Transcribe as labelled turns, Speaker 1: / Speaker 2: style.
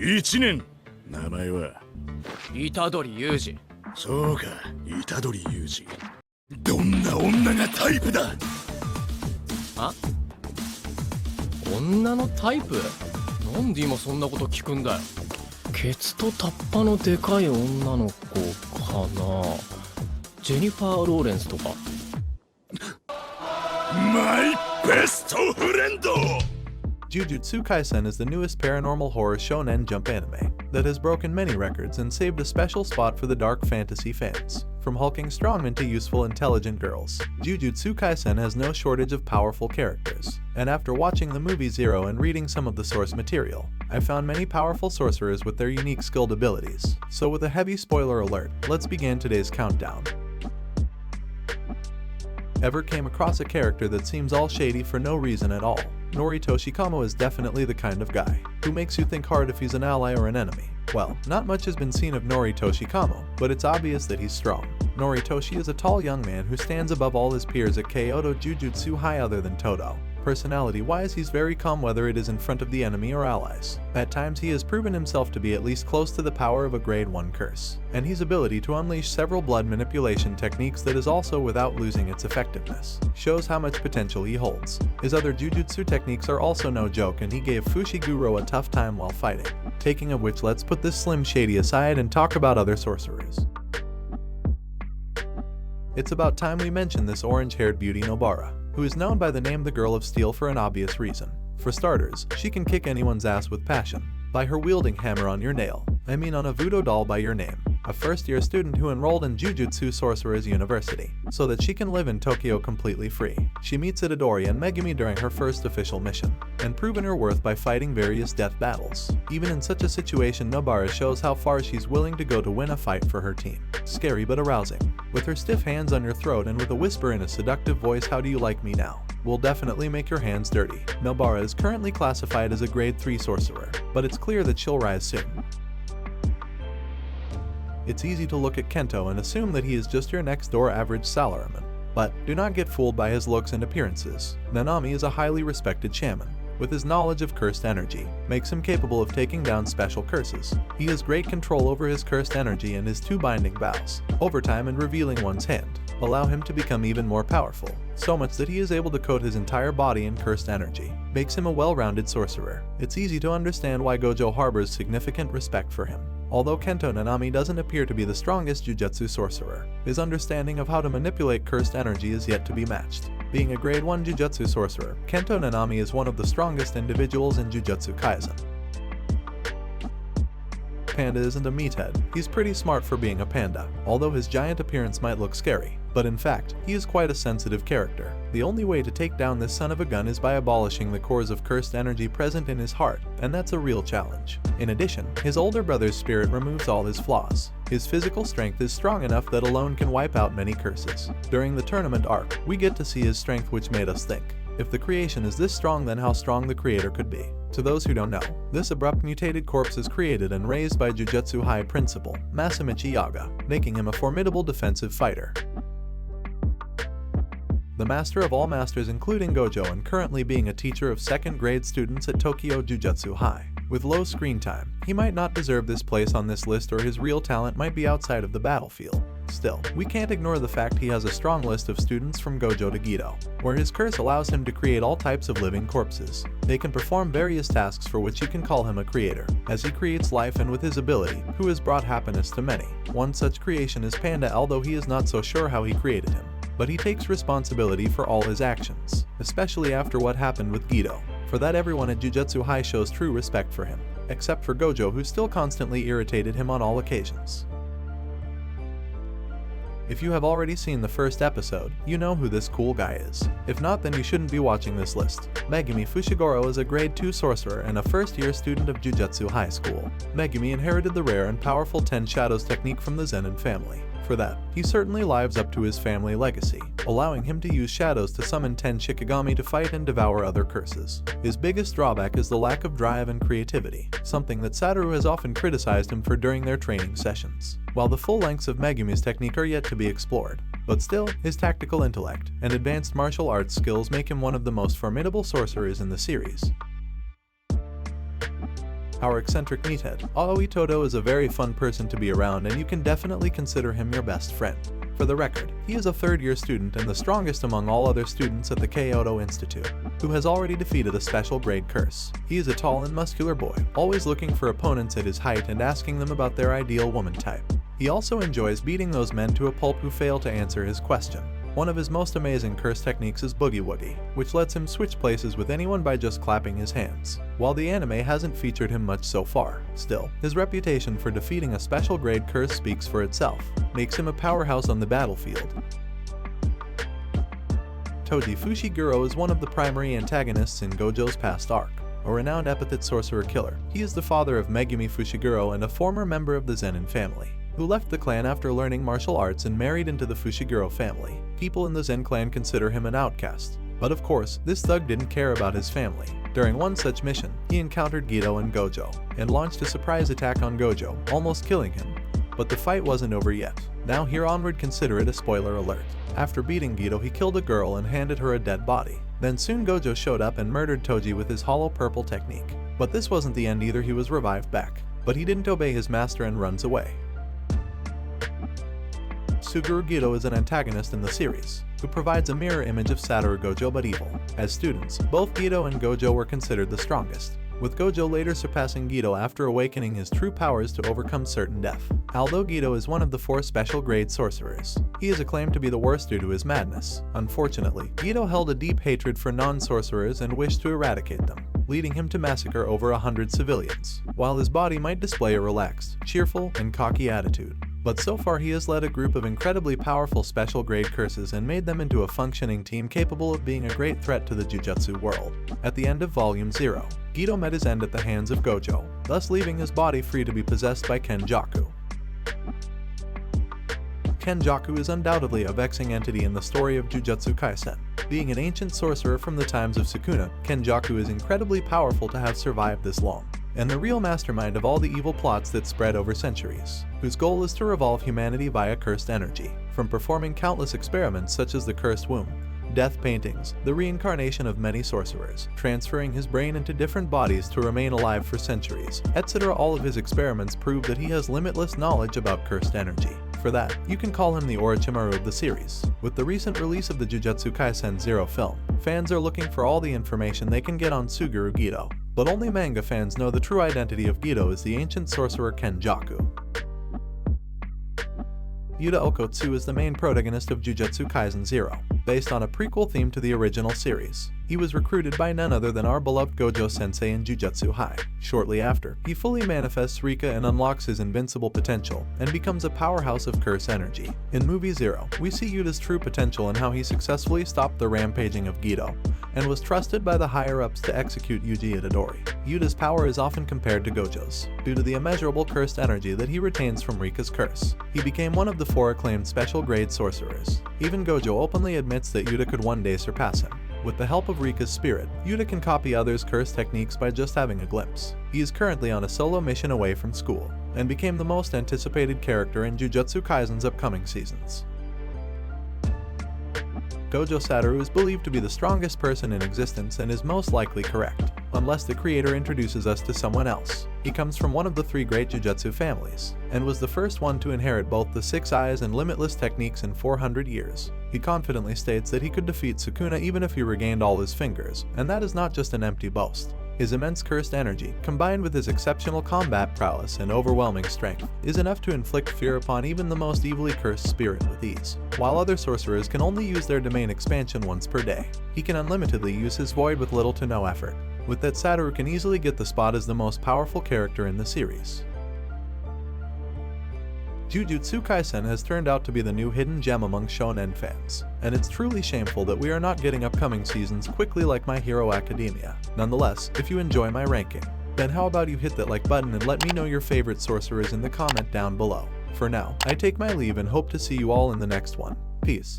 Speaker 1: 1年。名前は
Speaker 2: 虎杖裕二。
Speaker 1: そうか、虎杖裕二。どんな女がタイプだ。
Speaker 2: あ、女のタイプ？なんで今そんなこと聞くんだよ。ケツとタッパのでかい女の子かな。ジェニファー・ローレンスとか。
Speaker 1: マイベストフレンド。
Speaker 3: Jujutsu Kaisen is the newest paranormal horror shonen jump anime that has broken many records and saved a special spot for the dark fantasy fans. From hulking strongmen to useful intelligent girls, Jujutsu Kaisen has no shortage of powerful characters. And after watching the movie Zero and reading some of the source material, I found many powerful sorcerers with their unique skilled abilities. So with a heavy spoiler alert, let's begin today's countdown. Ever came across a character that seems all shady for no reason at all? Noritoshi Kamo is definitely the kind of guy who makes you think hard if he's an ally or an enemy. Well, not much has been seen of Noritoshi Kamo, but it's obvious that he's strong. Noritoshi is a tall young man who stands above all his peers at Kyoto Jujutsu High other than Todo. Personality-wise, he's very calm whether it is in front of the enemy or allies. At times, he has proven himself to be at least close to the power of a grade 1 curse, and his ability to unleash several blood manipulation techniques that is also without losing its effectiveness shows how much potential he holds. His other jujutsu techniques are also no joke, and he gave Fushiguro a tough time while fighting. Taking of which, let's put this Slim Shady aside and talk about other sorcerers. It's about time we mention this orange-haired beauty Nobara, who is known by the name the Girl of Steel for an obvious reason. For starters, she can kick anyone's ass with passion, by her wielding hammer on your nail. I mean on a voodoo doll by your name. A first-year student who enrolled in Jujutsu Sorcerer's University, so that she can live in Tokyo completely free. She meets Itadori and Megumi during her first official mission, and proven her worth by fighting various death battles. Even in such a situation, Nobara shows how far she's willing to go to win a fight for her team. Scary but arousing. With her stiff hands on your throat and with a whisper in a seductive voice, "How do you like me now?" will definitely make your hands dirty. Nobara is currently classified as a grade 3 sorcerer, but it's clear that she'll rise soon. It's easy to look at Kento and assume that he is just your next-door average salaryman. But do not get fooled by his looks and appearances. Nanami is a highly respected shaman, with his knowledge of cursed energy, makes him capable of taking down special curses. He has great control over his cursed energy, and his 2 binding vows, over time and revealing one's hand, allow him to become even more powerful, so much that he is able to coat his entire body in cursed energy, makes him a well-rounded sorcerer. It's easy to understand why Gojo harbors significant respect for him. Although Kento Nanami doesn't appear to be the strongest Jujutsu sorcerer, his understanding of how to manipulate cursed energy is yet to be matched. Being a grade 1 Jujutsu sorcerer, Kento Nanami is one of the strongest individuals in Jujutsu Kaisen. Panda isn't a meathead. He's pretty smart for being a panda, although his giant appearance might look scary. But in fact, he is quite a sensitive character. The only way to take down this son of a gun is by abolishing the cores of cursed energy present in his heart, and that's a real challenge. In addition, his older brother's spirit removes all his flaws. His physical strength is strong enough that alone can wipe out many curses. During the tournament arc, we get to see his strength, which made us think, if the creation is this strong, then how strong the creator could be. To those who don't know, this abrupt mutated corpse is created and raised by Jujutsu High principal, Masamichi Yaga, making him a formidable defensive fighter. The master of all masters, including Gojo, and currently being a teacher of 2nd grade students at Tokyo Jujutsu High. With low screen time, he might not deserve this place on this list, or his real talent might be outside of the battlefield. Still, we can't ignore the fact he has a strong list of students from Gojo to Gido, where his curse allows him to create all types of living corpses. They can perform various tasks for which you can call him a creator, as he creates life, and with his ability, who has brought happiness to many. One such creation is Panda, although he is not so sure how he created him. But he takes responsibility for all his actions, especially after what happened with Gido. For that, everyone at Jujutsu High shows true respect for him, except for Gojo, who still constantly irritated him on all occasions. If you have already seen the first episode, you know who this cool guy is. If not, then you shouldn't be watching this list. Megumi Fushiguro is a grade 2 sorcerer and a first-year student of Jujutsu High School. Megumi inherited the rare and powerful 10 Shadows technique from the Zenin family. For that, he certainly lives up to his family legacy, allowing him to use shadows to summon 10 Shikigami to fight and devour other curses. His biggest drawback is the lack of drive and creativity, something that Satoru has often criticized him for during their training sessions. While the full lengths of Megumi's technique are yet to be explored, but still, his tactical intellect and advanced martial arts skills make him one of the most formidable sorcerers in the series. our eccentric meathead. Aoi Todo is a very fun person to be around, and you can definitely consider him your best friend. For the record, he is a third-year student and the strongest among all other students at the Kyoto Institute, who has already defeated a special grade curse. He is a tall and muscular boy, always looking for opponents at his height and asking them about their ideal woman type. He also enjoys beating those men to a pulp who fail to answer his question. One of his most amazing curse techniques is Boogie Woogie, which lets him switch places with anyone by just clapping his hands. While the anime hasn't featured him much so far, still, his reputation for defeating a special grade curse speaks for itself, makes him a powerhouse on the battlefield. Toji Fushiguro is one of the primary antagonists in Gojo's past arc, a renowned epithet sorcerer killer. He is the father of Megumi Fushiguro and a former member of the Zenin family, who left the clan after learning martial arts and married into the Fushiguro family. People in the Zen clan consider him an outcast. But of course, this thug didn't care about his family. During one such mission, he encountered Geto and Gojo, and launched a surprise attack on Gojo, almost killing him. But the fight wasn't over yet. Now here onward, consider it a spoiler alert. After beating Geto, he killed a girl and handed her a dead body. Then soon Gojo showed up and murdered Toji with his hollow purple technique. But this wasn't the end either. He was revived back. But he didn't obey his master and runs away. Suguru Geto is an antagonist in the series, who provides a mirror image of Satoru Gojo but evil. As students, both Geto and Gojo were considered the strongest, with Gojo later surpassing Geto after awakening his true powers to overcome certain death. Although Geto is one of the 4 special grade sorcerers, he is acclaimed to be the worst due to his madness. Unfortunately, Geto held a deep hatred for non-sorcerers and wished to eradicate them, leading him to massacre over 100 civilians, while his body might display a relaxed, cheerful, and cocky attitude. But so far he has led a group of incredibly powerful special grade curses and made them into a functioning team capable of being a great threat to the Jujutsu world. At the end of Volume 0, Geto met his end at the hands of Gojo, thus leaving his body free to be possessed by Kenjaku. Kenjaku is undoubtedly a vexing entity in the story of Jujutsu Kaisen. Being an ancient sorcerer from the times of Sukuna, Kenjaku is incredibly powerful to have survived this long, and the real mastermind of all the evil plots that spread over centuries, whose goal is to revolve humanity via cursed energy. From performing countless experiments such as the cursed womb, death paintings, the reincarnation of many sorcerers, transferring his brain into different bodies to remain alive for centuries, etc. All of his experiments prove that he has limitless knowledge about cursed energy. For that, you can call him the Orochimaru of the series. With the recent release of the Jujutsu Kaisen 0 film, fans are looking for all the information they can get on Suguru Geto, but only manga fans know the true identity of Geto as the ancient sorcerer Kenjaku. Yuta Okotsu is the main protagonist of Jujutsu Kaisen 0, based on a prequel theme to the original series. He was recruited by none other than our beloved Gojo-sensei in Jujutsu High. Shortly after, he fully manifests Rika and unlocks his invincible potential, and becomes a powerhouse of curse energy. In Movie 0, we see Yuta's true potential and how he successfully stopped the rampaging of Geto, and was trusted by the higher-ups to execute Yuji Itadori. Yuta's power is often compared to Gojo's, due to the immeasurable cursed energy that he retains from Rika's curse. He became one of the 4 acclaimed special grade sorcerers. Even Gojo openly admits that Yuta could one day surpass him. With the help of Rika's spirit, Yuta can copy others' curse techniques by just having a glimpse. He is currently on a solo mission away from school, and became the most anticipated character in Jujutsu Kaisen's upcoming seasons. Gojo Satoru is believed to be the strongest person in existence and is most likely correct, unless the creator introduces us to someone else. He comes from one of the 3 great Jujutsu families, and was the first one to inherit both the 6 eyes and limitless techniques in 400 years. He confidently states that he could defeat Sukuna even if he regained all his fingers, and that is not just an empty boast. His immense cursed energy, combined with his exceptional combat prowess and overwhelming strength, is enough to inflict fear upon even the most evilly cursed spirit with ease. While other sorcerers can only use their domain expansion once per day, he can unlimitedly use his void with little to no effort. With that, Satoru can easily get the spot as the most powerful character in the series. Jujutsu Kaisen has turned out to be the new hidden gem among shonen fans, and it's truly shameful that we are not getting upcoming seasons quickly like My Hero Academia. Nonetheless, if you enjoy my ranking, then how about you hit that like button and let me know your favorite sorcerers in the comment down below. For now, I take my leave and hope to see you all in the next one. Peace.